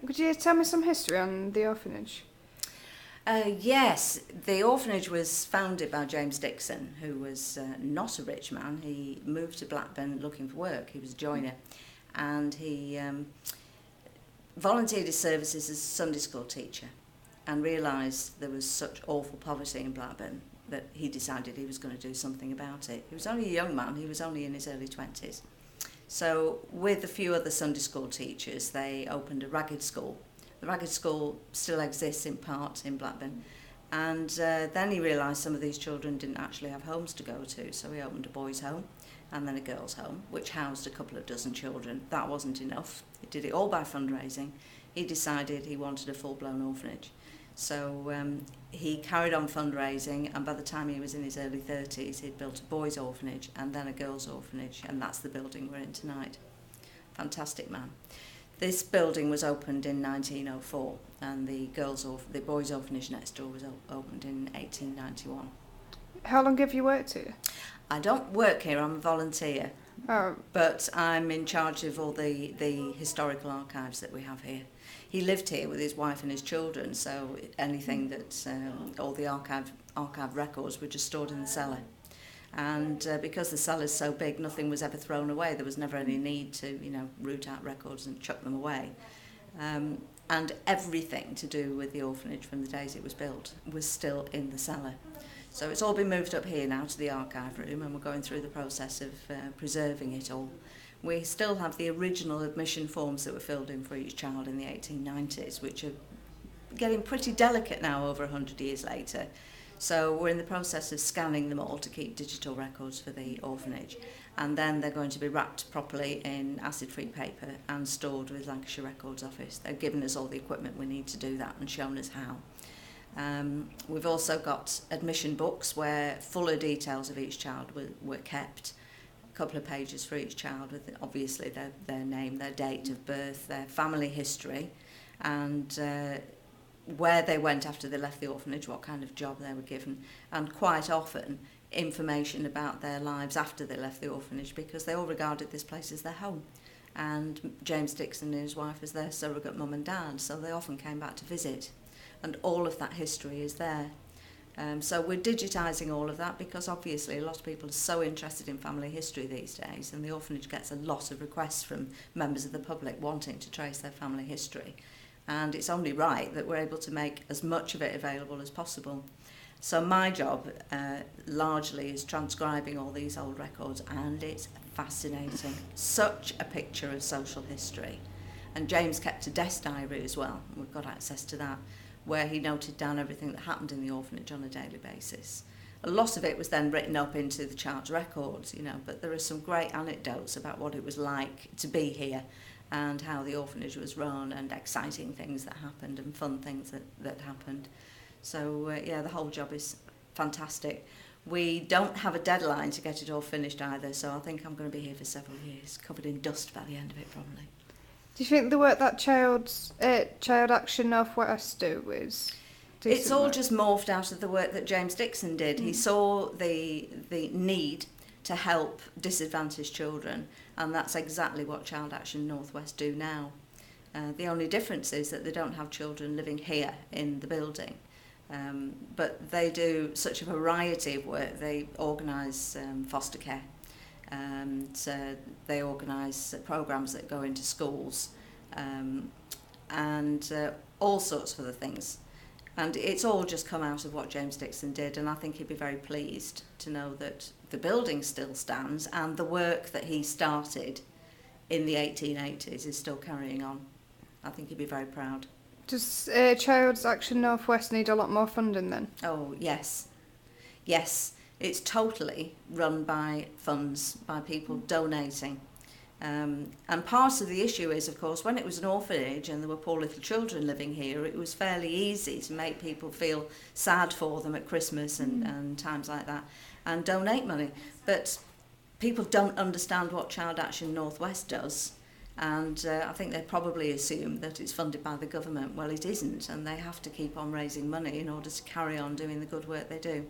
Could you tell me some history on the orphanage? Yes, the orphanage was founded by James Dixon, who was not a rich man. He moved to Blackburn looking for work. He was a joiner, and he volunteered his services as a Sunday school teacher and realised there was such awful poverty in Blackburn that he decided he was going to do something about it. He was only a young man. He was only in his early 20s. So with a few other Sunday school teachers, they opened a ragged school. The ragged school still exists in part in Blackburn. And then he realised some of these children didn't actually have homes to go to, so he opened a boys' home and then a girls' home, which housed a couple of dozen children. That wasn't enough. He did it all by fundraising. He decided he wanted a full-blown orphanage. So he carried on fundraising, and by the time he was in his early 30s, he'd built a boys' orphanage and then a girls' orphanage, and that's the building we're in tonight. Fantastic man. This building was opened in 1904, and the boys' orphanage next door was opened in 1891. How long have you worked here? I don't work here, I'm a volunteer, Oh, but I'm in charge of all the historical archives that we have here. He lived here with his wife and his children, so anything that, all the archive records were just stored in the cellar. And because the cellar's so big, nothing was ever thrown away. There was never any need to, root out records and chuck them away. And everything to do with the orphanage from the days it was built was still in the cellar. So it's all been moved up here now to the archive room, and we're going through the process of preserving it all. We still have the original admission forms that were filled in for each child in the 1890s, which are getting pretty delicate now over 100 years later. So we're in the process of scanning them all to keep digital records for the orphanage, and then they're going to be wrapped properly in acid-free paper and stored with Lancashire Records Office. They've given us all the equipment we need to do that and shown us how. We've also got admission books where fuller details of each child were kept, a couple of pages for each child with obviously their name, their date of birth, their family history, and where they went after they left the orphanage, what kind of job they were given, and quite often information about their lives after they left the orphanage, because they all regarded this place as their home. And James Dixon and his wife was their surrogate mum and dad, so they often came back to visit. And all of that history is there. So we're digitising all of that because obviously a lot of people are so interested in family history these days, and the orphanage gets a lot of requests from members of the public wanting to trace their family history. And it's only right that we're able to make as much of it available as possible. So my job largely is transcribing all these old records, and it's fascinating. Such a picture of social history. And James kept a desk diary as well. We've got access to that, where he noted down everything that happened in the orphanage on a daily basis. A lot of it was then written up into the child's records, but there are some great anecdotes about what it was like to be here and how the orphanage was run, and exciting things that happened and fun things that happened. So the whole job is fantastic. We don't have a deadline to get it all finished either, so I think I'm going to be here for several years, covered in dust by the end of it probably. do you think the work that Child Action North West do is decent It's all work? just morphed out of the work that James Dixon did. He saw the need to help disadvantaged children, and that's exactly what Child Action North West do now. The only difference is that they don't have children living here in the building, but they do such a variety of work. They organise foster care, and they organise programmes that go into schools, and all sorts of other things. And it's all just come out of what James Dixon did, and I think he'd be very pleased to know that the building still stands and the work that he started in the 1880s is still carrying on. I think he'd be very proud. Does Child Action North West need a lot more funding then? Oh, yes. Yes, it's totally run by funds, by people donating. And part of the issue is, of course, when it was an orphanage and there were poor little children living here, it was fairly easy to make people feel sad for them at Christmas and times like that and donate money. But people don't understand what Child Action North West does, and I think they probably assume that it's funded by the government. Well, it isn't, and they have to keep on raising money in order to carry on doing the good work they do.